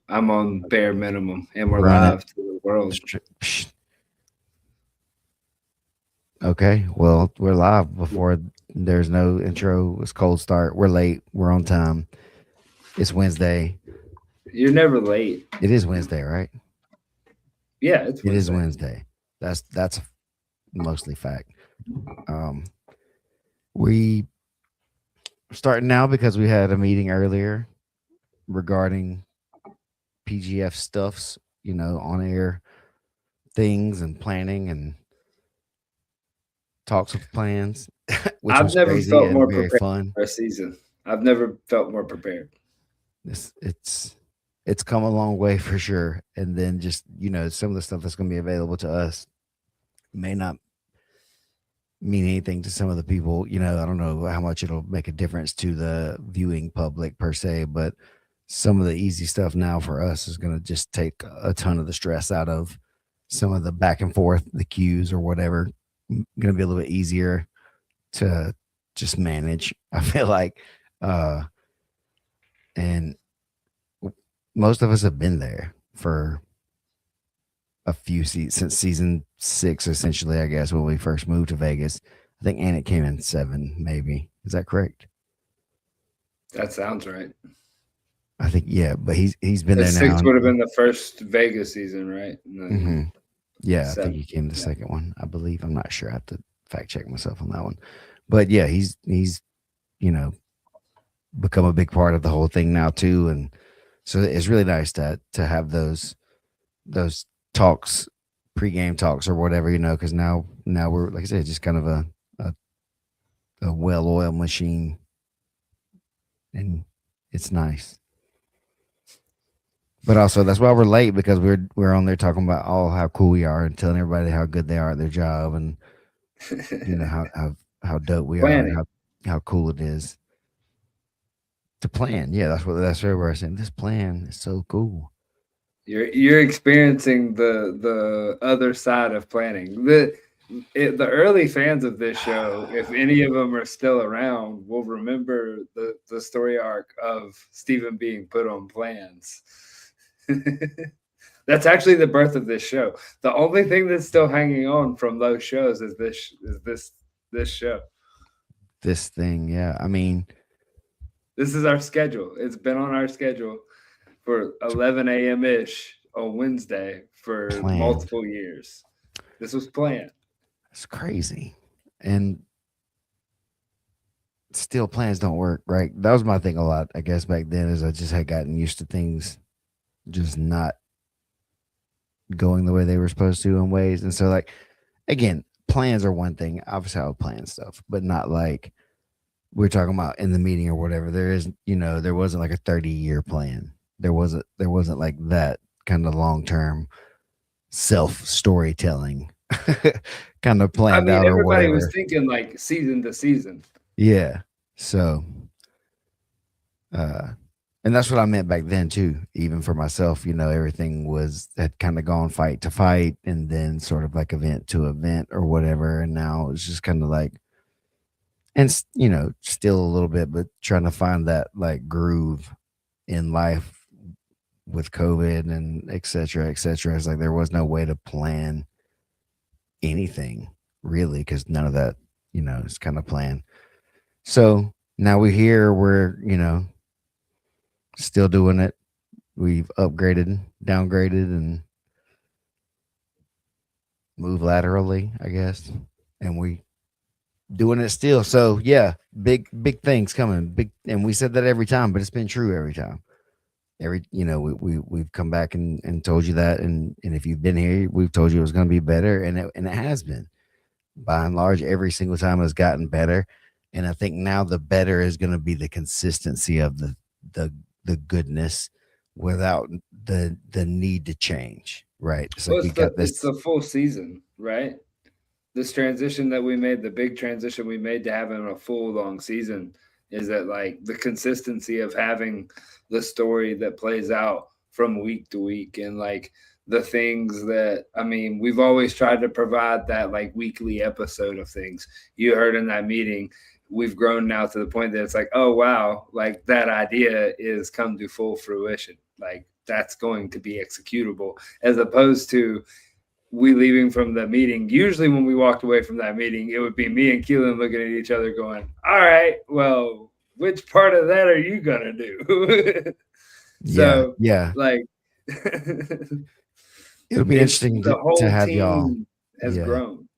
I'm on bare minimum, and we're Run it. live to the world. Okay, well, we're live before there's no intro. It's cold start. We're late. We're on time. It's Wednesday. You're never late. It is Wednesday, right? Yeah, it's It is Wednesday. Wednesday. That's mostly fact. Um, we starting now because we had a meeting earlier regarding PGF stuffs, on air things and planning and talks of plans, which I've was never crazy felt and more very prepared fun. for a season. I've never felt more prepared. It's come a long way for sure. And then just some of the stuff that's going to be available to us may not mean anything to some of the people. I don't know how much it'll make a difference to the viewing public per se, but some of the easy stuff now for us is going to just take a ton of the stress out of some of the back and forth, the cues or whatever. Going to be a little bit easier to just manage. I feel like, uh, and most of us have been there for a few since season 6, essentially. I guess when we first moved to Vegas, I think, and it came in 7, maybe. Is that correct? That sounds right. I think, yeah. But he's been The there now. six would have been the first Vegas season, right? And Hmm. then Yeah, I think 7. he came the Yeah. second one. I believe. I'm not sure. I have to fact check myself on that one. But yeah, he's you know become a big part of the whole thing now too, and so it's really nice to have those talks, pregame talks or whatever, because now we're, like I said, just kind of a, a well-oiled machine, and it's nice. But also that's why we're late, because we're on there talking about all how cool we are and telling everybody how good they are at their job, and how dope we are and Planning. how cool it is to plan. Yeah, that's what we're saying. This plan is so cool. You're experiencing the other side of planning. The early fans of this show, if any of them are still around, will remember the story arc of Stephen being put on plans. That's actually the birth of this show. The only thing that's still hanging on from those shows is this show. This thing, yeah. I mean, This is our schedule. It's been on our schedule for to 11 a.m. ish on Wednesday for plan. multiple years. This was planned. It's crazy. And still plans don't work, right? That was my thing a lot, I guess, back then, is I just had gotten used to things just not going the way they were supposed to in ways. And so, like, again, plans are one thing. Obviously, I would plan stuff, but not like we're talking about in the meeting or whatever. There wasn't like a 30-year plan. There wasn't like that kind of long-term self storytelling kind of I planned mean, out or everybody was whatever. thinking like season to season. Yeah. So, uh, and that's what I meant back then too. Even for myself, everything had kind of gone fight to fight, and then sort of like event to event or whatever. And now it's just kind of like, and still a little bit, but trying to find that like groove in life with COVID and et cetera, et cetera. It's like there was no way to plan anything really, because none of that, is kind of planned. So now we're here. We're still doing it. We've upgraded, downgraded, and moved laterally, I guess. And we doing it still. So yeah, big things coming. Big, and we said that every time, but it's been true every time. We've come back and told you that, and if you've been here, we've told you it was going to be better, and it has been. By and large, every single time has gotten better. And I think now the better is going to be the consistency of the the goodness without the need to change. Right? It's Well, like it's you the got it's this. the full season, right? This transition that we made, the big transition we made to having a full long season, is that like the consistency of having the story that plays out from week to week, and like the things that, I mean, we've always tried to provide that like weekly episode of things. You heard in that meeting, we've grown now to the point that it's like, oh wow, like that idea is come to full fruition. Like that's going to be executable, as opposed to we leaving from the meeting. Usually when we walked away from that meeting, it would be me and Keelan looking at each other going, all right, well, which part of that are you going to do? Yeah, So, yeah. like, It'll be it's interesting the to whole have y'all. team has Yeah, grown.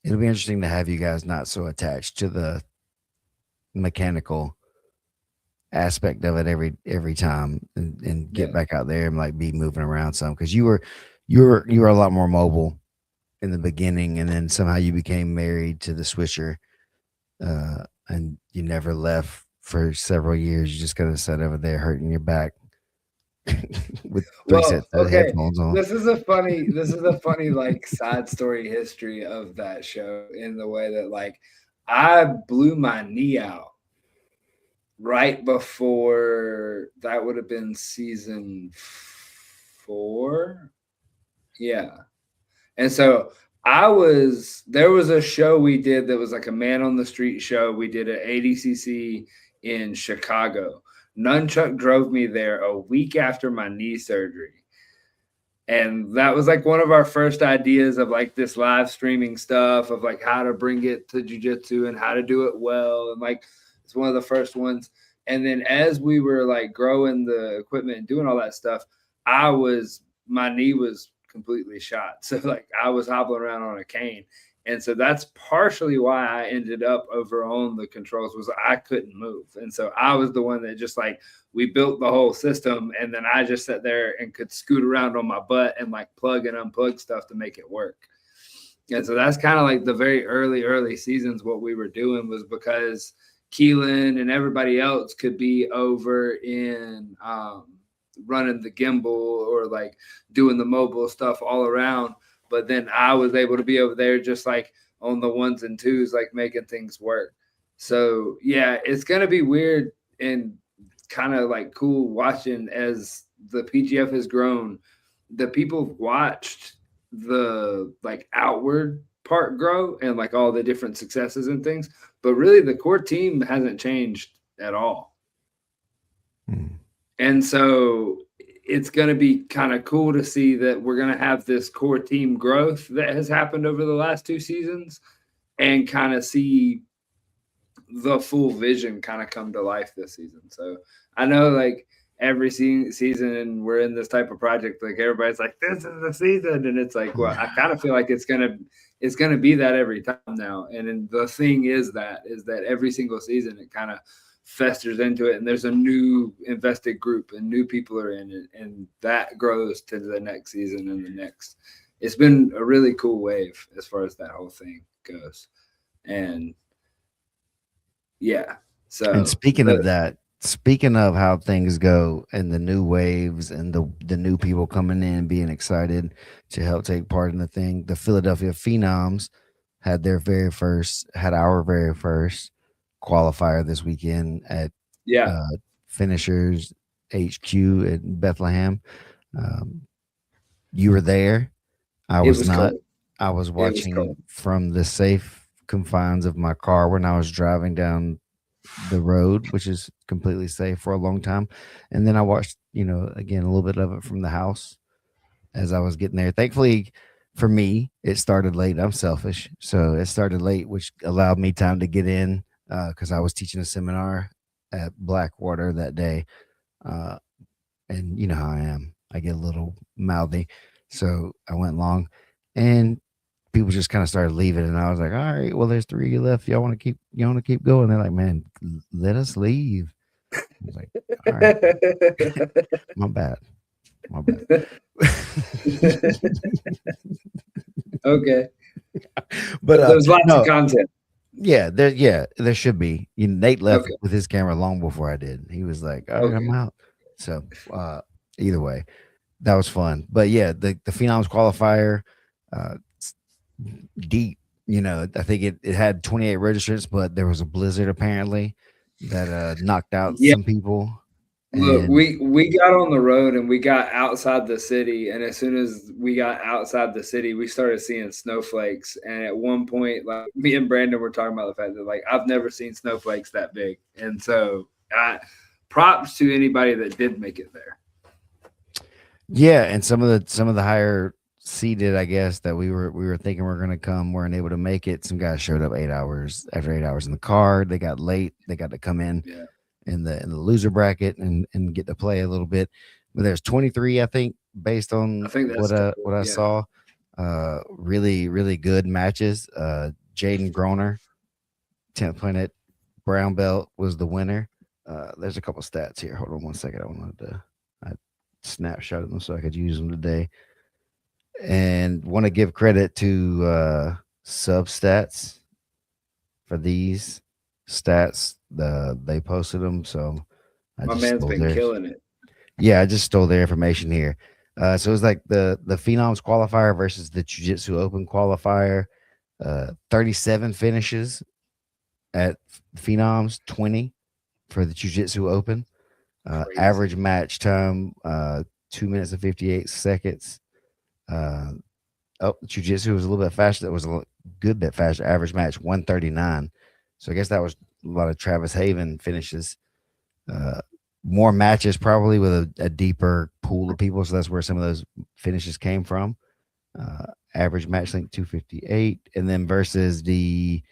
it'll be interesting to have you guys not so attached to the mechanical aspect of it every time, and get Yeah. back out there and like be moving around some, because you were a lot more mobile in the beginning, and then somehow you became married to the switcher, and you never left for several years. You just kind of sat over there hurting your back with three Well, sets of okay. headphones on. This is a funny like side story history of that show, in the way that like I blew my knee out right before, that would have been season 4. Yeah. And so there was a show we did that was like a man on the street show. We did at ADCC in Chicago. Nunchuck drove me there a week after my knee surgery. And that was like one of our first ideas of like this live streaming stuff, of like how to bring it to jiu-jitsu and how to do it well. And like, it's one of the first ones. And then as we were like growing the equipment and doing all that stuff, my knee was completely shot. So like I was hobbling around on a cane. And so that's partially why I ended up over on the controls, was I couldn't move. And so I was the one that just like, we built the whole system, and then I just sat there and could scoot around on my butt and like plug and unplug stuff to make it work. And so that's kind of like the very early seasons. What we were doing was because Keelan and everybody else could be over in running the gimbal or like doing the mobile stuff all around. But then I was able to be over there just like on the ones and twos, like making things work. So yeah, it's going to be weird and kind of like cool watching as the PGF has grown. The people watched the like outward part grow and like all the different successes and things, but really the core team hasn't changed at all. And so it's going to be kind of cool to see that we're going to have this core team growth that has happened over the last 2 seasons, and kind of see the full vision kind of come to life this season. So I know like every season we're in this type of project, like everybody's like, this is the season. And it's like, well, I kind of feel like it's going to be that every time now. And then the thing is that every single season it kind of festers into it, and there's a new invested group and new people are in it, and that grows to the next season and the next. It's been a really cool wave as far as that whole thing goes. And yeah. So, and speaking of how things go and the new waves and the new people coming in being excited to help take part in the thing, the Philadelphia Phenoms had our very first qualifier this weekend at yeah, Finishers HQ at Bethlehem. You were there. I it was was not. cold. I was It was watching cold. from the safe confines of my car when I was driving down the road, which is completely safe for a long time. And then I watched, again, a little bit of it from the house as I was getting there. Thankfully for me, it started late. I'm selfish. So it started late, which allowed me time to get in because I was teaching a seminar at Blackwater that day. And you know how I am. I get a little mouthy. So I went long, and people just kind of started leaving, and I was like, all right, well, there's 3 of you left. You want to keep going? They're like, man, let us leave. I was like, all right, my bad. Okay. But There's lots of no, content. there should be. Nate left Okay. with his camera long before I did. He was like, all right, I'm Okay. out. So either way, that was fun. But yeah, the Phenoms qualifier, deep. I think it had 28 registrants, but there was a blizzard apparently that knocked out Yeah. some people. Look, And we got on the road and we got outside the city, and as soon as we got outside the city, we started seeing snowflakes. And at one point, like me and Brandon were talking about the fact that like I've never seen snowflakes that big, and so props to anybody that did make it there. Yeah, and some of the higher seated, I guess, that we were thinking were going to come weren't able to make it. Some guys showed up 8 hours after 8 hours in the car. They got late. They got to come Yeah, in the loser bracket and get to play a little bit. But there's 23, I think, based I on think that's what I yeah. saw. Really really good matches. Jaden Groner, 10th Planet Brown Belt, was the winner. There's a couple stats here. Hold on one second. I snapshotted them so I could use them today. And want to give credit to Substats for these stats. They posted them, so I My just man's stole been theirs. killing it. Yeah, I just stole their information here. So it's like the Phenoms qualifier versus the Jiu Jitsu Open qualifier. 37 finishes at Phenoms, 20 for the Jiu Jitsu Open. Average Crazy. match time, 2 minutes and 58 seconds. Uh, Jiu Jitsu was a little bit faster. That was a good bit faster. Average match 139. So I guess that was a lot of Travis Haven finishes. Uh, More matches probably with a deeper pool of people. So that's where some of those finishes came from. Average match length 258. And then versus the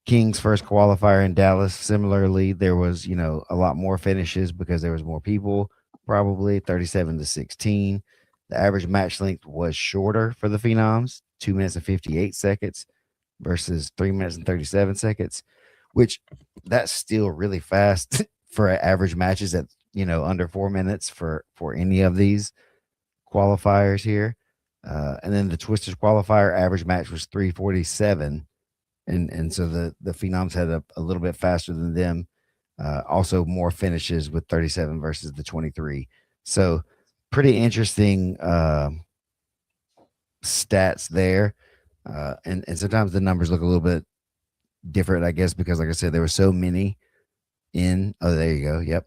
Kings first qualifier in Dallas. Similarly, there was, a lot more finishes because there was more people, probably 37-16. The average match length was shorter for the Phenoms, 2 minutes and 58 seconds versus 3 minutes and 37 seconds, which that's still really fast for average matches at, under 4 minutes for any of these qualifiers here. And then the Twisters qualifier average match was 347, and so the Phenoms had a little bit faster than them. Also more finishes with 37 versus the 23. So pretty interesting stats there. And sometimes the numbers look a little bit different, I guess, because like I said, there were so many in. Oh, there you go. Yep,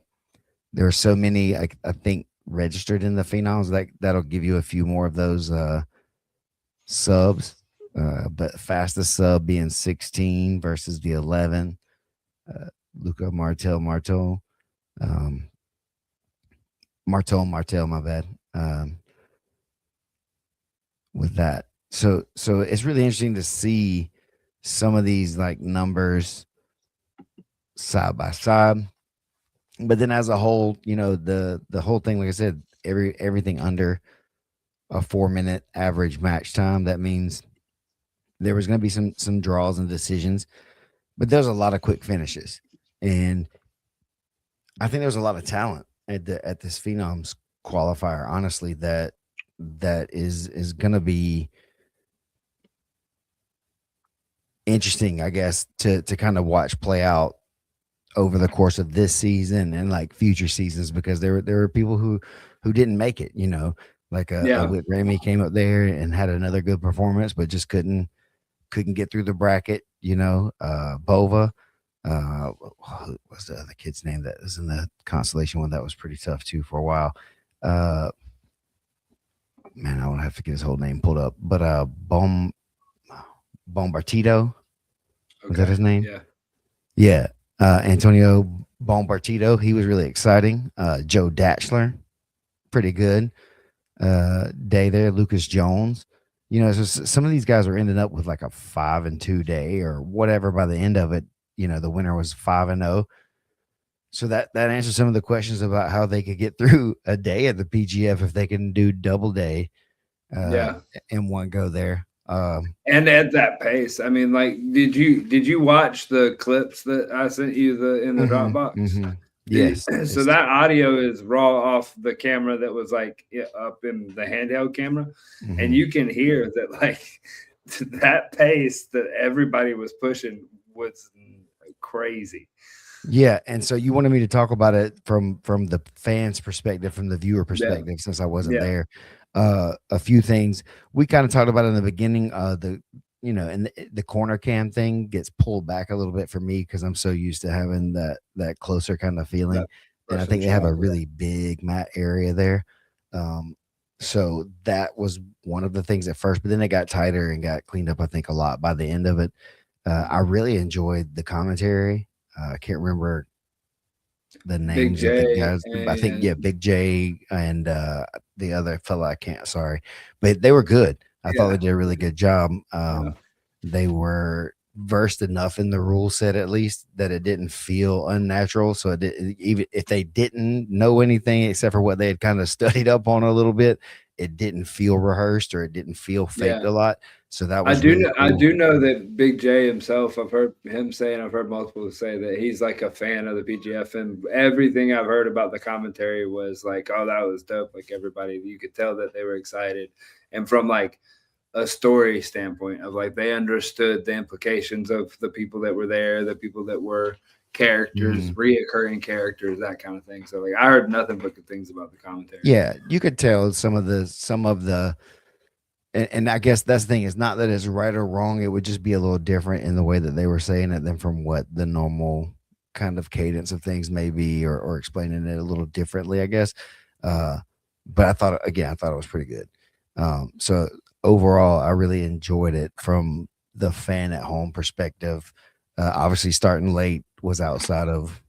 there were so many. I think registered in the Phenoms. That'll give you a few more of those subs. But fastest sub being 16 versus the 11. Luca um, Martel, my bad. With that, so it's really interesting to see some of these like numbers side by side. But then as a whole, the whole thing, like I said, everything under a 4 minute average match time. That means there was going to be some draws and decisions, but there's a lot of quick finishes, and I think there's a lot of talent at this Phenoms qualifier. Honestly, that is going to be interesting, I guess, to kind of watch play out over the course of this season and like future seasons, because there were people who didn't make it. Like a Yeah, Whit Ramey came up there and had another good performance, but just couldn't get through the bracket. Bova. What was the other kid's name that was in the constellation one that was pretty tough too for a while? Uh, Man, I don't have to get his whole name pulled up, but Bombartito, was that okay, his name? yeah, Yeah, Antonio Bombartito. He was really exciting. Joe Datchler, pretty good day there. Lucas Jones. So some of these guys are ending up with like a 5-2 day or whatever. By the end of it, the winner was 5-0. So that answers some of the questions about how they could get through a day at the PGF if they can do double day uh, yeah. in one go there. And at that pace, I mean, like, did you watch the clips that I sent you in the Mhm, Dropbox? mhm. Yes, So that audio is raw off the camera that was like up in the handheld camera, and mhm. you can hear that like that pace that everybody was pushing was crazy. Yeah, and so you wanted me to talk about it from the fans' perspective, from the viewer Yeah, perspective, since I wasn't yeah, there. A few things we kind of talked about in the beginning. And the corner cam thing gets pulled back a little bit for me because I'm so used to having that closer kind of feeling, that and I person think they have shot. a Yeah, really big mat area there. Um, so that was one of the things at first, but then it got tighter and got cleaned up, I think, a lot by the end of it. I really enjoyed the commentary. I can't remember the Big names of the J guys. I think and Big J and the other fella I can't. Sorry, but they were good. I thought they yeah, did a really good job. yeah, They were versed enough in the rule set at least that it didn't feel unnatural. So even if they didn't know anything except for what they had kind of studied up on a little bit, it didn't feel rehearsed or it didn't feel faked yeah. a lot. So that I was do really know, I cool. do know that Big J himself, I've heard him say, and I've heard multiple say that he's like a fan of the PGF, and everything I've heard about the commentary was like, oh, that was dope. Like everybody, you could tell that they were excited. And from like a story standpoint of like they understood the implications of the people that were there, the people that were characters, Mhm. reoccurring characters, that kind of thing. So like I heard nothing but good things about the commentary. Yeah, you could tell some of the and I guess that's the thing. It's not that it's right or wrong. It would just be a little different in the way that they were saying it than from what the normal kind of cadence of things may be, or explaining it a little differently, I guess. Uh, but I thought it was pretty good. So overall, I really enjoyed it from the fan at home perspective. Obviously, starting late was outside of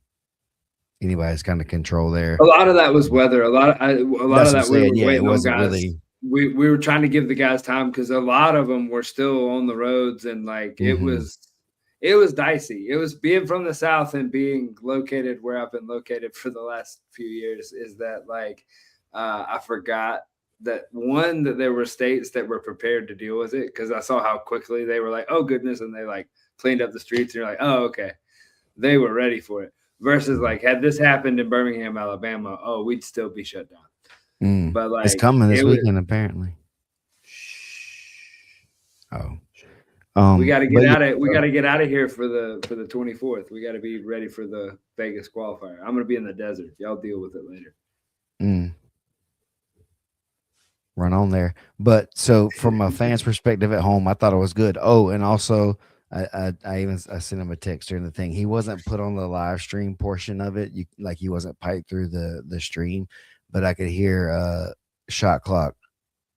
anybody's kind of control there. A lot of that was weather. A lot That's of what I'm that we saying. were Yeah, it waiting on wasn't guys. really. We were trying to give the guys time because a lot of them were still on the roads, and like Mhm. it was dicey. It was being from the South and being located where I've been located for the last few years. Is that like I forgot that one that there were states that were prepared to deal with it because I saw how quickly they were like, oh goodness, and they like cleaned up the streets. And you're like, oh okay, they were ready for it. Versus like had this happened in Birmingham, Alabama, oh we'd still be shut down. But It's like coming this it was, weekend, apparently. Oh, we got to but get yeah, out of we so, got to get out of here for the 24th. We got to be ready for the Vegas qualifier. I'm gonna be in the desert. Y'all deal with it later. mm, run on there. But so from a fan's perspective at home, I thought it was good. Oh, and also I sent him a text during the thing. He wasn't put on the live stream portion of it. He wasn't piped through the stream, but I could hear shot clock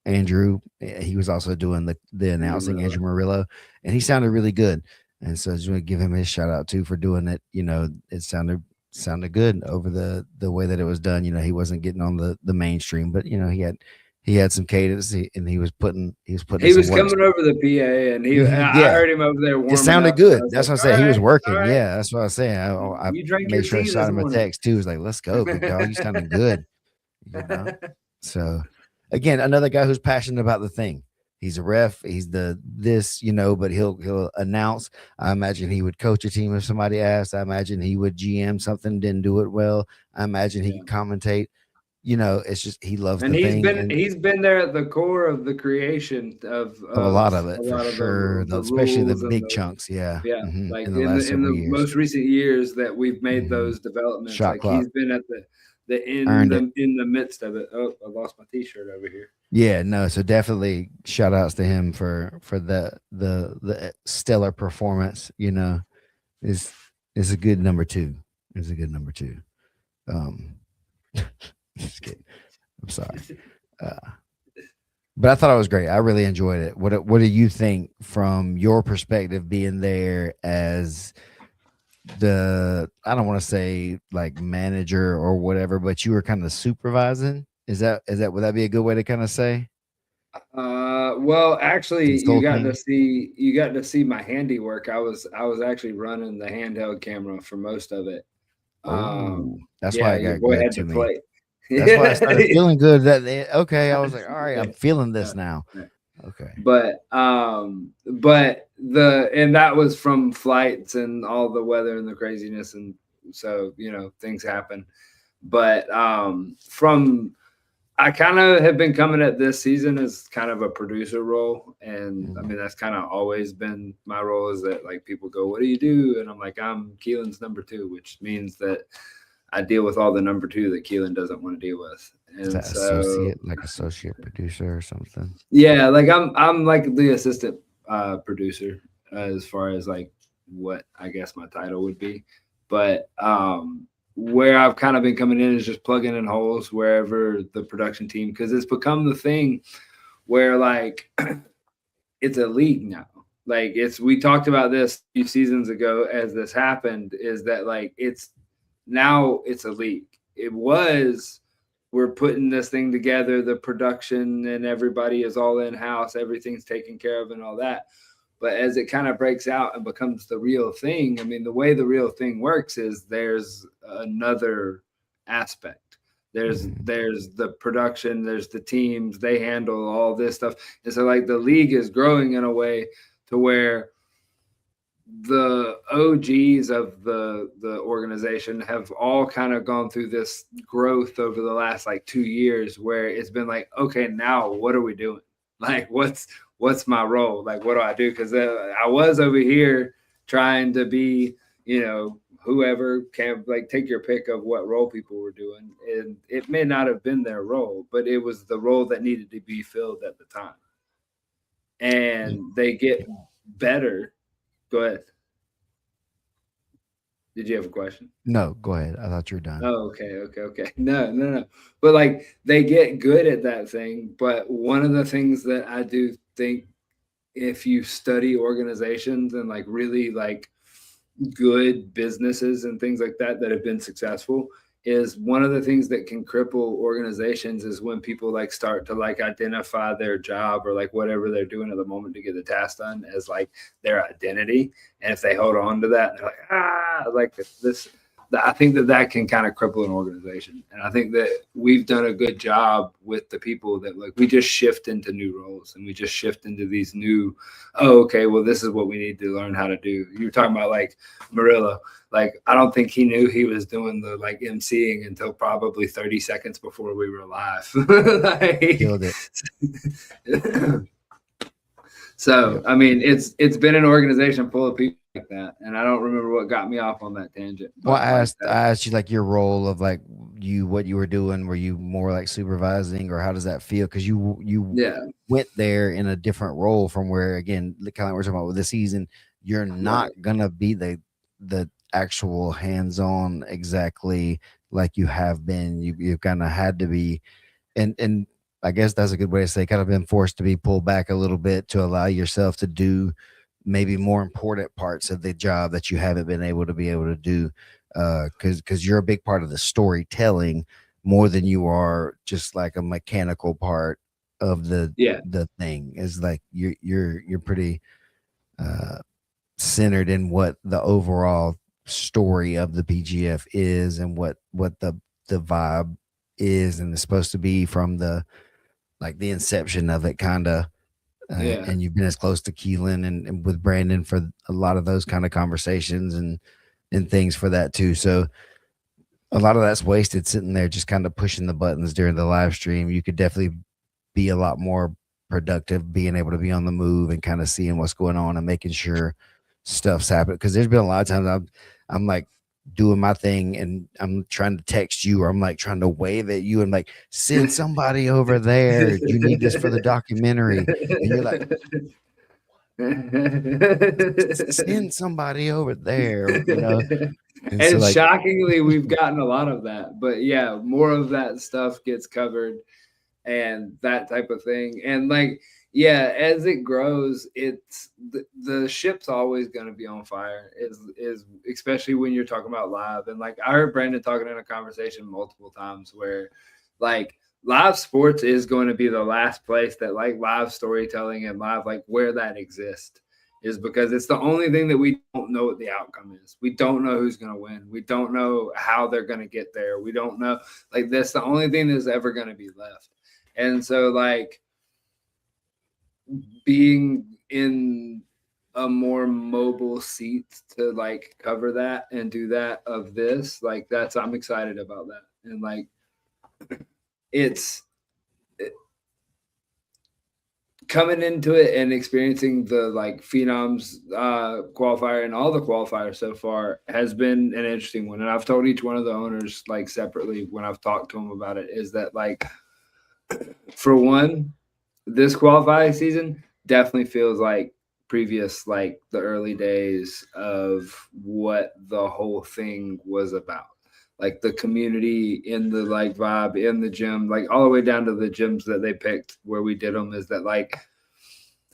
Andrew. He was also doing the announcing, Andrew Murillo, and he sounded really good. And so I just want to give him his shout out too for doing it. It sounded good over the way that it was done. He wasn't getting on the mainstream, but he had some cadence, and he was putting in He some was work. coming over the PA, and I Yeah, heard him over there it warming sounded up. So I good. was That's like, what I said. He was all working. right, Yeah, that's what I was saying. I you drank made your sure I tea shot this him a morning. text too. He was like, "Let's go, big dog. You sounding good." You know. So again, another guy who's passionate about the thing. He's a ref. He's the this, but he'll announce. I imagine he would coach a team if somebody asked. I imagine he would GM something, didn't do it well. I imagine he Yeah. could commentate. It's just he loves And the thing and he's been there at the core of the creation of a lot of a it for lot of sure. the Especially the rules and big the chunks. Yeah. yeah, like In the last in several the years. most recent years that we've made hmm those developments, Shot like clock he's been at earned it. in the midst of it. Oh, I lost my T-shirt over here. Yeah, no, so definitely shout outs to him for the stellar performance, is is a good number two. Is a good number two. Um just kidding. I'm sorry. Uh but I thought it was great. I really enjoyed it. What do you think from your perspective being there as I don't want to say like manager or whatever, but you were kind of supervising? Is that would that be a good way to kind of say? Well, actually, Consulting? you got to see my handiwork. I was actually running the handheld camera for most of it. Oh, that's why Yeah, it your got boy good had to to me. play. That's why I started Yeah. feeling good okay, I was like, all right, I'm feeling Yeah. this now. Yeah. Okay. But and that was from flights and all the weather and the craziness, and so things happen. But from I kind of have been coming at this season as kind of a producer role, and I Mm, mean that's kind of always been my role. Is that like people go, "What do you do?" And I'm like, "I'm Keelan's number two," which means that I deal with all the number two that Keelan doesn't want to deal with, is and that so associate producer or something? yeah, like I'm like the assistant producer as far as like what I guess my title would be. But where I've kind of been coming in is just plugging in holes wherever the production team, because it's become the thing where like it's a league now. Like we talked about this a few seasons ago as this happened, is that like it's Now it's a league. It was, we're putting this thing together, the production and everybody is all in house, everything's taken care of and all that. But as it kind of breaks out and becomes the real thing, I mean, the way the real thing works is there's another aspect. There's the production, there's the teams, they handle all this stuff. And so like the league is growing in a way to where the OGs of the organization have all kind of gone through this growth over the last like 2 years, where it's been like, okay, now what are we doing? Like, what's my role? Like, what do I do? Because I was over here trying to be, whoever can, like, take your pick of what role people were doing, and it may not have been their role, but it was the role that needed to be filled at the time, and they get better. Go ahead. Did you have a question? No, go ahead. I thought you were done. Oh, okay. No. But like they get good at that thing. But one of the things that I do think, if you study organizations and like really like good businesses and things like that have been successful, is one of the things that can cripple organizations is when people like start to like identify their job or like whatever they're doing at the moment to get the task done as like their identity. And if they hold on to that, they're like, this, I think that can kind of cripple an organization. And I think that we've done a good job with the people that like, we just shift into new roles and we just shift into these new, okay, well, this is what we need to learn how to do. You were talking about like Murillo. Like, I don't think he knew he was doing the like emceeing until probably 30 seconds before we were live. Killed it. So, I mean, it's been an organization full of people like that, and I don't remember what got me off on that tangent. Well, I asked you like your role of like what you were doing. Were you more like supervising, or how does that feel? Because you went there in a different role from where, again, kind of like we're talking about with the season, you're not gonna be the actual hands-on exactly like you have been. You kind of had to be, and I guess that's a good way to say, kind of been forced to be pulled back a little bit to allow yourself to do maybe more important parts of the job that you haven't been able to do, because you're a big part of the storytelling more than you are just like a mechanical part of the thing. Is like you're pretty centered in what the overall story of the PGF is and what the vibe is and is supposed to be from the inception of it, kind of. And you've been as close to Keelan and with Brandon for a lot of those kind of conversations and things for that too. So a lot of that's wasted sitting there just kind of pushing the buttons during the live stream. You could definitely be a lot more productive, being able to be on the move and kind of seeing what's going on and making sure stuff's happening. Because there's been a lot of times I'm like doing my thing and I'm trying to text you, or I'm like trying to wave at you and like, send somebody over there. You need this for the documentary. And you're like, send somebody over there, And so shockingly, we've gotten a lot of that. But yeah, more of that stuff gets covered and that type of thing. And like, yeah, as it grows, it's the ship's always going to be on fire, is especially when you're talking about live. And like, I heard Brandon talking in a conversation multiple times where like live sports is going to be the last place that like live storytelling and live, like where that exists, is because it's the only thing that we don't know what the outcome is. We don't know who's going to win. We don't know how they're going to get there. We don't know, like, that's the only thing that's ever going to be left. And so like being in a more mobile seat to like cover that and do that of this, like I'm excited about that. And like coming into it and experiencing the like Phenoms qualifier and all the qualifiers so far has been an interesting one. And I've told each one of the owners like separately when I've talked to them about it, is that like, for one, this qualifying season definitely feels like previous, like the early days of what the whole thing was about. Like the community in the like vibe in the gym, like all the way down to the gyms that they picked where we did them, is that like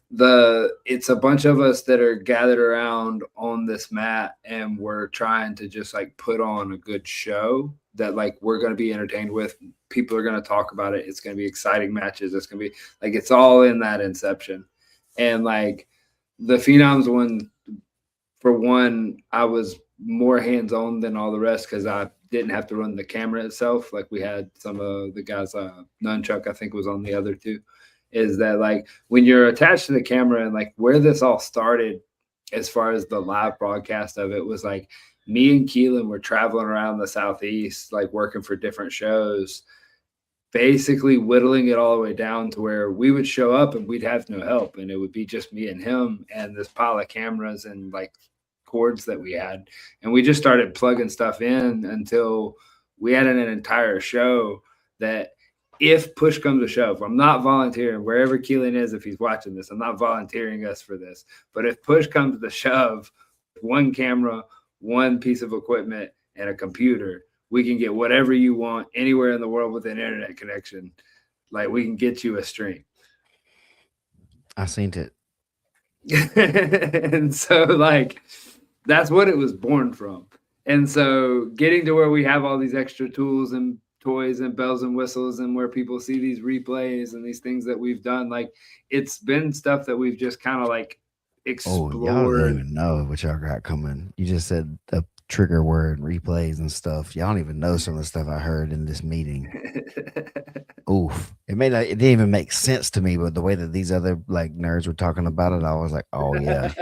it's a bunch of us that are gathered around on this mat, and we're trying to just like put on a good show that like we're going to be entertained with. People are going to talk about it. It's going to be exciting matches. It's going to be like, it's all in that inception. And like the Phenoms one, for one, I was more hands on than all the rest because I didn't have to run the camera itself. Like we had some of the guys, Nunchuck, I think, was on the other two. Is that like when you're attached to the camera, and like where this all started as far as the live broadcast of it was like me and Keelan were traveling around the Southeast, like working for different shows, basically whittling it all the way down to where we would show up and we'd have no help, and it would be just me and him and this pile of cameras and like cords that we had, and we just started plugging stuff in until we had an entire show that, if push comes to shove, I'm not volunteering, wherever Keelan is, if he's watching this, I'm not volunteering us for this, but if push comes to shove, one camera, one piece of equipment, and a computer, we can get whatever you want anywhere in the world with an internet connection. Like we can get you a stream. I seen it. And so like that's what it was born from. And so getting to where we have all these extra tools and toys and bells and whistles, and where people see these replays and these things that we've done, like it's been stuff that we've just kind of like explored. Oh, y'all don't even know what y'all got coming. You just said the trigger word replays and stuff. Y'all don't even know some of the stuff I heard in this meeting. Oof. It didn't even make sense to me, but the way that these other like nerds were talking about it, I was like, oh yeah,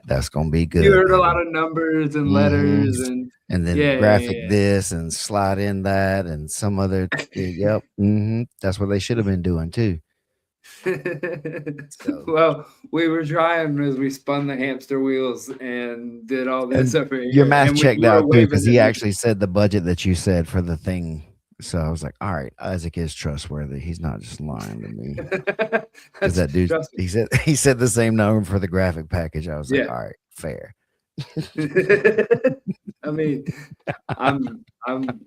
that's gonna be good. You heard a lot of numbers and letters and then graphic this and slide in that and some other yep. That's what they should have been doing too. So. Well, we were trying as we spun the hamster wheels and did all this over here. Your math checked out too, because he actually said the budget that you said for the thing. So I was like, all right, Isaac is trustworthy. He's not just lying to me. Because that dude, he said the same number for the graphic package. I was like, all right, fair. I mean, I'm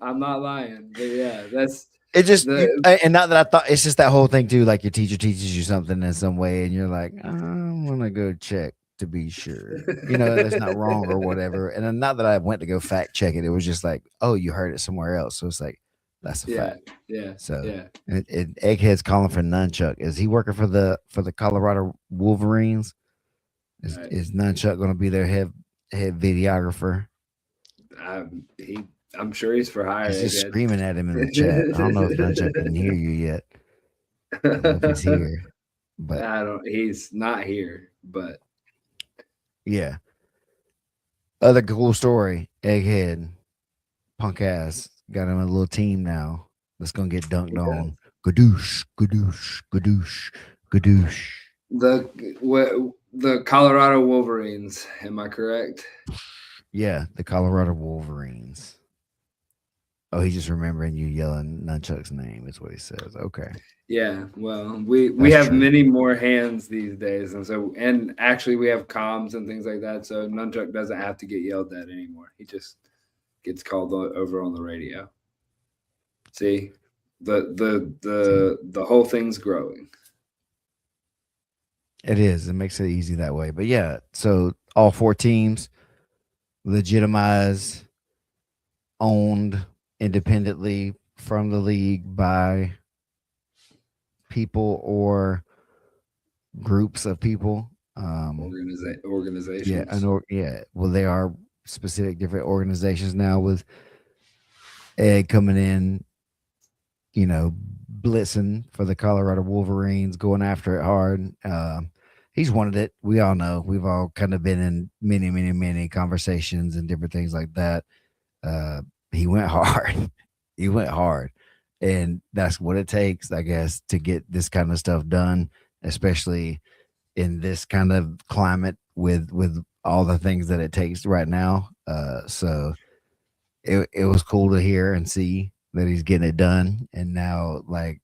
not lying, but yeah, that's it. Just and not that I thought, it's just that whole thing too. Like your teacher teaches you something in some way, and you're like, I want to go check to be sure, that's not wrong or whatever. And then not that I went to go fact check it. It was just like, oh, you heard it somewhere else, so it's like, that's a fact. Yeah. So and Egghead's calling for Nunchuck. Is he working for the Colorado Wolverines? Is Nunchuck going to be their head videographer? I'm sure he's for hire. He's just screaming at him in the chat. I don't know if Nunchuck can hear you yet. I don't know if he's here, but he's not here. But yeah. Other cool story. Egghead, punk ass, got him a little team now that's gonna get dunked on. Gadoosh, gadoosh, gadoosh, gadoosh. The Colorado Wolverines, am I correct? Yeah, the Colorado Wolverines. Oh, he's just remembering you yelling Nunchuck's name is what he says. Okay. Yeah, well, we have many more hands these days, and actually we have comms and things like that, so Nunchuck doesn't have to get yelled at anymore. He just gets called over on the radio. See, the whole thing's growing. It is. It makes it easy that way. But yeah, so all 4 teams legitimized, owned independently from the league by people or groups of people. Organizations. Yeah, well, they are specific different organizations now, with Ed coming in, blitzing for the Colorado Wolverines, going after it hard. He's wanted it. We all know. We've all kind of been in many, many, many conversations and different things like that. He went hard. He went hard. And that's what it takes, I guess, to get this kind of stuff done, especially in this kind of climate with all the things that it takes right now. So it was cool to hear and see that he's getting it done, and now like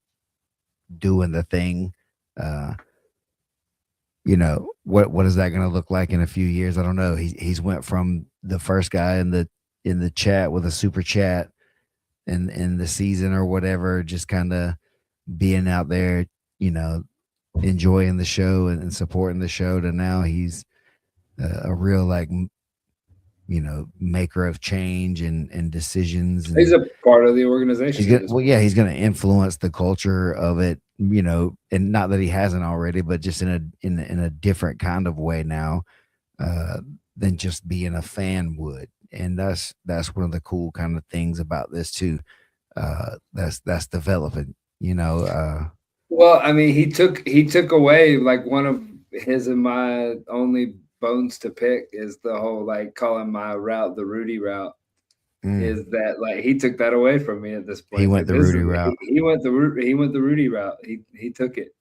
doing the thing. What is that going to look like in a few years? I don't know. He's went from the first guy in the chat with a super chat in the season or whatever, just kind of being out there, enjoying the show and supporting the show to now he's a real like maker of change and decisions, He's and a part of the he's organization at gonna this well point. yeah he's gonna influence the culture of it, and not that he hasn't already, but just in a different kind of way now, uh, than just being a fan would. And that's one of the cool kind of things about this too. That's developing. Well, I mean, he took away like one of his and my only bones to pick is the whole like calling my route the Rudy route. Mm, Is that like he took that away from me at this he point? went Like the this is Rudy route. he went the Rudy route. He took it,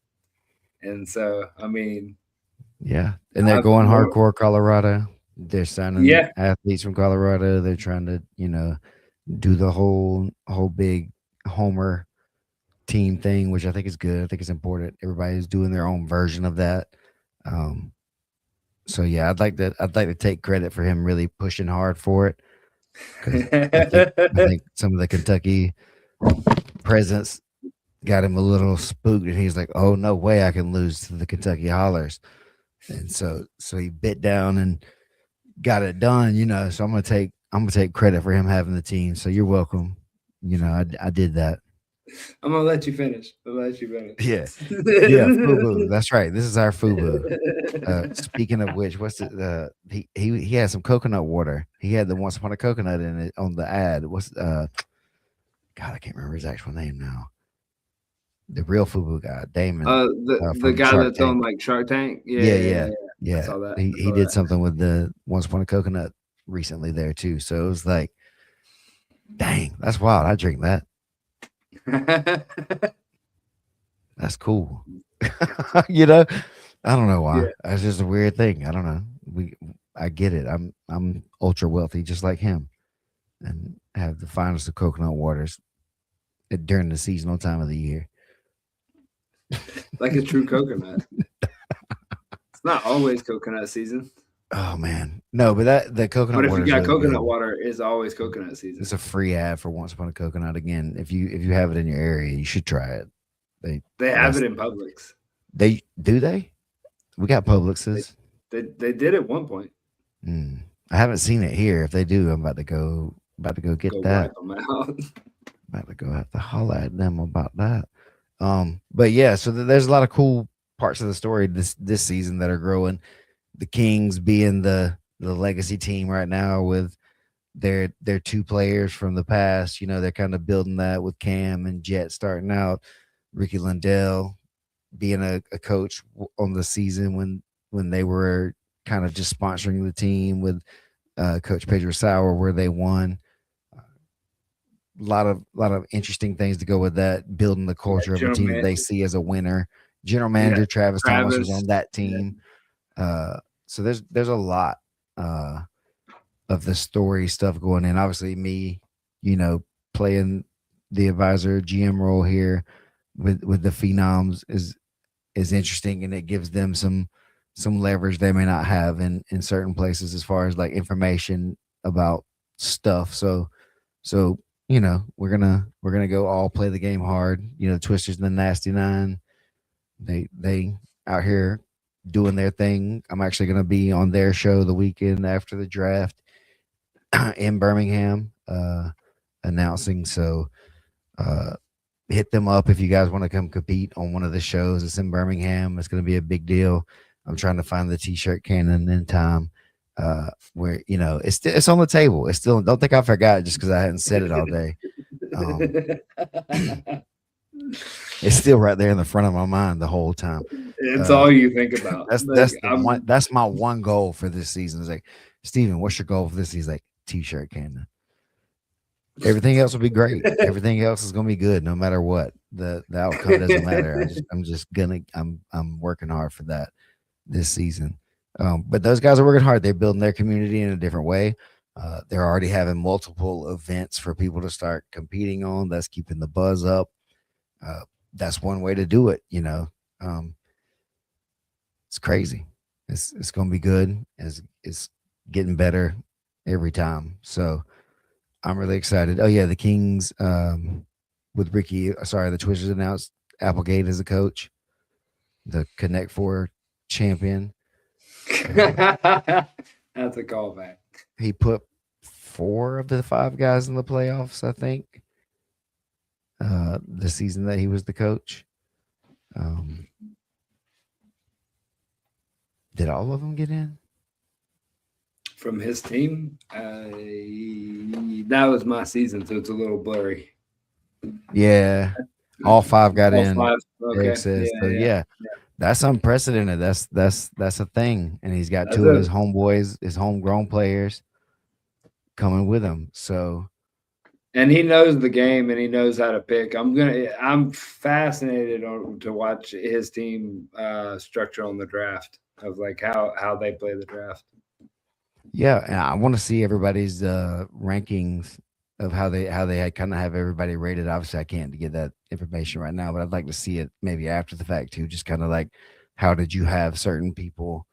and so I mean, Yeah, and they're I've going no, hardcore Colorado. They're signing yeah. athletes from Colorado. They're trying to do the whole big homer team thing, which I think is good. I think it's important. Everybody's doing their own version of that. Um, so yeah, I'd like to take credit for him really pushing hard for it, because I think some of the Kentucky presence got him a little spooked, and he's like, "Oh no way, I can lose to the Kentucky Hollers," and so he bit down and got it done. So I'm gonna take credit for him having the team. So you're welcome. I did that. I'm gonna let you finish. I'll let you finish. Yeah. Yeah, FUBU. That's right. This is our FUBU. Speaking of which, what's it? He had some coconut water. He had the Once Upon a Coconut in it on the ad. What's God? I can't remember his actual name now. The real FUBU guy, Damon, The from guy Shark that's on Tank. like Shark Tank. Yeah, Yeah, yeah, yeah, yeah, yeah. I yeah. saw that. He I he did something with the Once Upon a Coconut recently there too. So it was like, dang, that's wild. I drink that. saw that. That's cool. you know, I don't know Yeah. why. That's just a weird thing. I don't know. I get it. I'm ultra wealthy, just like him, and have the finest of coconut waters during the seasonal time of the year. Like a true coconut. It's not always coconut season, Oh man, no, but that the but coconut if you water is got really coconut good. water, it's always coconut season. It's a free ad for Once Upon a Coconut. Again, if you have it in your area, you should try it. They They have that's it in Publix. they do they. We got They Publixes. they did at one point. Mm. I haven't seen it here. If they do, I'm about to go get Go that. wipe them out. About to go have to holler at them about that. But yeah, so there's a lot of cool parts of the story this season that are growing. The Kings being the legacy team right now with their two players from the past. They're kind of building that with Cam and Jet starting out. Ricky Lindell being a coach on the season when they were kind of just sponsoring the team with Coach Pedro Sauer, where they won. A lot of interesting things to go with that, building the Yeah, culture of a General team that Man, they see as a winner. General yeah, manager Travis Thomas was Travis. on that Yeah. team. So there's a lot uh, of the story stuff going in. Obviously, me, playing the advisor GM role here with the Phenoms is interesting, and it gives them some leverage they may not have in certain places as far as like information about stuff. So we're gonna go all play the game hard. Twisters and the Nasty Nine, they out here doing their thing. I'm actually gonna be on their show the weekend after the draft in Birmingham, announcing. So uh, hit them up if you guys want to come compete on one of the shows. It's in Birmingham. It's going to be a big deal. I'm trying to find the t-shirt cannon in time. Where it's on the table. It's still, don't think I forgot just because I hadn't said it all day. Um, it's still right there in the front of my mind the whole time. It's Uh, all you think about. that's Like that's the one. I'm That's my one goal for this season. Is like, Steven, what's your goal for this? He's like, t-shirt cannon. Everything else will be great. Everything else is gonna be good no matter what. The outcome doesn't matter. I'm working hard for that this season. But those guys are working hard. They're building their community in a different way. They're already having multiple events for people to start competing on. That's keeping the buzz up. Uh, that's one way to do it. Um, it's crazy. It's gonna be good. It's getting better every time. So I'm really excited. Oh yeah, the Kings with Ricky. Sorry, the Twitchers announced Applegate as a coach. the Connect Four champion. That's a callback. He put 4 of the 5 guys in the playoffs, I think, the season that he was the coach. Did all of them get in? From his team, that was my season, so it's a little blurry. Yeah, all 5 got All in. 5. Eric Okay. says, Yeah, so yeah, that's unprecedented. That's a thing, and he's got That's 2 of it. his homeboys, his homegrown players, coming with him. So, And he knows the game and he knows how to pick. I'm fascinated to watch his team structure on the draft of like how they play the draft. yeah, and I want to see everybody's rankings of how they kind of have everybody rated. Obviously, I can't get that information right now, but I'd like to see it maybe after the fact too. Just kind of like, how did you have certain people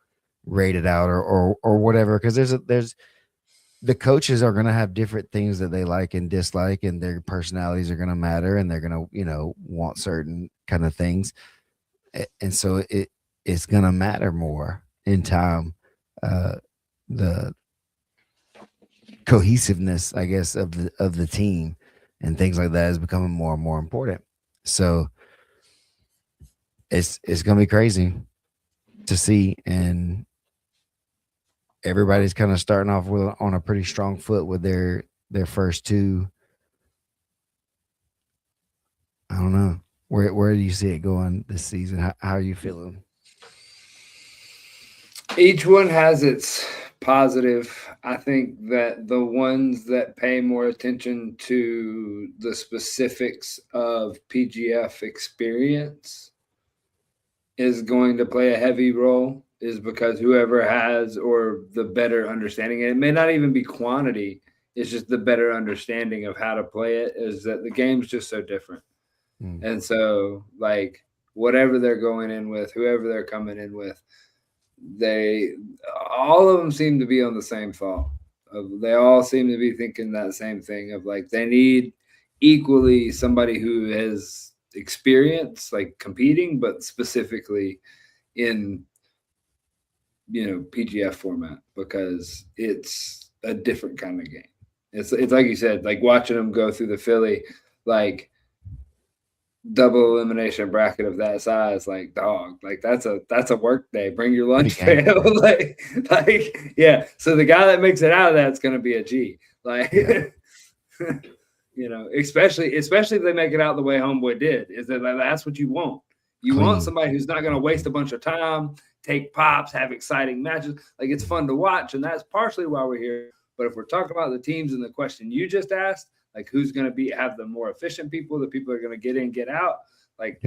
rated out or whatever? Because there's the coaches are going to have different things that they like and dislike, and their personalities are going to matter, and they're going to want certain kind of things, and so it's going to matter more in time. The cohesiveness, I guess, of the team and things like that is becoming more and more important. So it's gonna be crazy to see, and everybody's kind of starting off on a pretty strong foot with their first 2. I don't know, where do you see it going this season? How are you feeling? Each one has its positive. I think that the ones that pay more attention to the specifics of PGF experience is going to play a heavy role, is because whoever has or the better understanding, and it may not even be quantity, it's just the better understanding of how to play it, is that the game's just so different. And so like whatever they're going in with, whoever they're coming in with, they all of them seem to be on the same thought. They all seem to be thinking that same thing of like they need equally somebody who has experience like competing, but specifically in PGF format, because it's a different kind of game. It's like you said, like watching them go through the Philly like double elimination bracket of that size, like dog, like that's a work day. Bring your lunch pail, like yeah. So the guy that makes it out of that's going to be a G, like yeah. Especially if they make it out the way Homeboy did, is that like, that's what you want. You Clean. Want somebody who's not going to waste a bunch of time, take pops, have exciting matches. Like it's fun to watch, and that's partially why we're here. But if we're talking about the teams and the question you just asked, like who's going to have the more efficient people, the people are going to get in, get out, like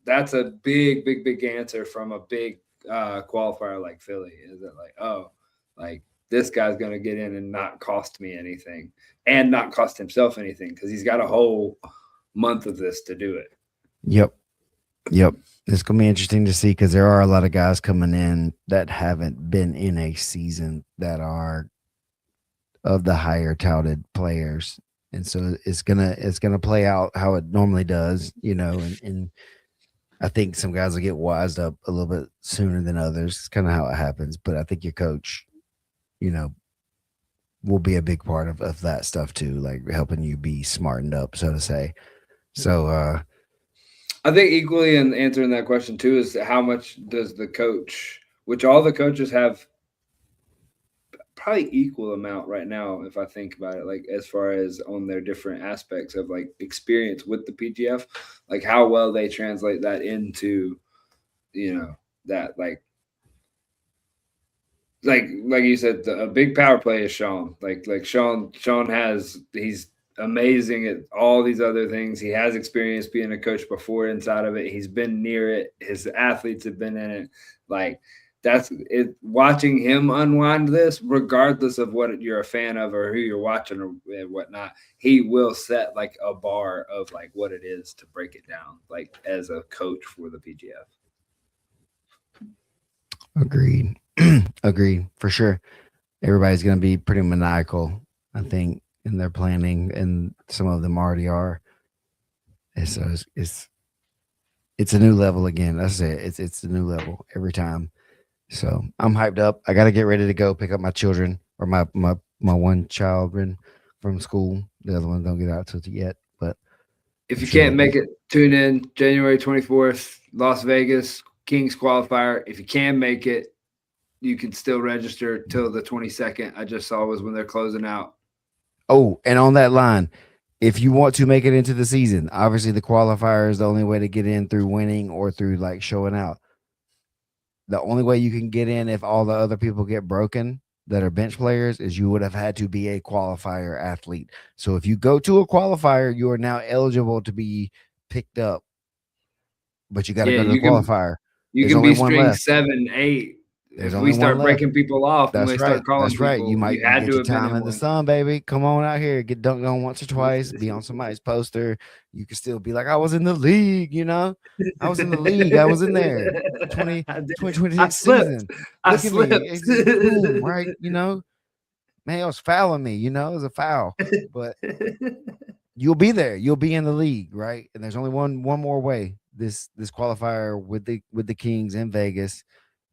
that's a big answer from a big qualifier like Philly. Is it like, oh, like this guy's going to get in and not cost me anything and not cost himself anything because he's got a whole month of this to do it. Yep. It's going to be interesting to see, because there are a lot of guys coming in that haven't been in a season that are of the higher touted players. And so it's gonna play out how it normally does, and I think some guys will get wised up a little bit sooner than others. It's kind of how it happens. But I think your coach, will be a big part of that stuff too, like helping you be smartened up, so to say. So I think equally in answering that question too is how much does the coach, which all the coaches have probably equal amount right now, if I think about it, like as far as on their different aspects of like experience with the PGF, like how well they translate that into, that like you said, a big power play is Sean. Like Sean he's amazing at all these other things. He has experience being a coach before inside of it.'s been near it. His athletes have been in it. Like that's it. Watching him unwind this, regardless of what you're a fan of or who you're watching or whatnot, he will set like a bar of like what it is to break it down, like as a coach for the PGF. Agreed. Agreed, for sure. Everybody's going to be pretty maniacal, I think, in their planning, and some of them already are. And so it's it's a new level again. That's it. It's a new level every time. So I'm hyped up. I got to get ready to go pick up my children or my one children from school. The other one don't get out till yet, but If I'm you sure can't they'll make be. it, tune in January 24th, Las Vegas Kings qualifier. If you can make it, you can still register till the 22nd. I just saw was when they're closing out. Oh, and on that line, if you want to make it into the season, obviously the qualifier is the only way to get in through winning or through like showing out. The only way you can get in if all the other people get broken that are bench players is you would have had to be a qualifier athlete. So if you go to a qualifier, you are now eligible to be picked up, but you got to Yeah, go to the qualifier. you There's can only be one string left. 7, 8. There's If we only one start left. breaking people off when That's they right. start calling That's right. people, you You had get to your have been time in in the one. sun, baby. Come on out here. Get dunked on once or twice. Be on somebody's poster. You can still be like, I was in the league, you know? I was in the league. I was in there. 20, I 2026 slipped. season. I Look at me. slipped. It's boom, right? You know? Man, it was fouling me, you know, it was a foul. But you'll be there. You'll be in the league, right? And there's only one more way. This qualifier with the Kings in Vegas.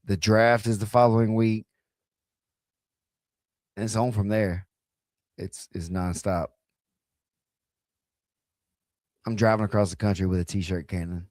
The draft is the following week. And it's on from there. It's nonstop. I'm driving across the country with a t-shirt cannon.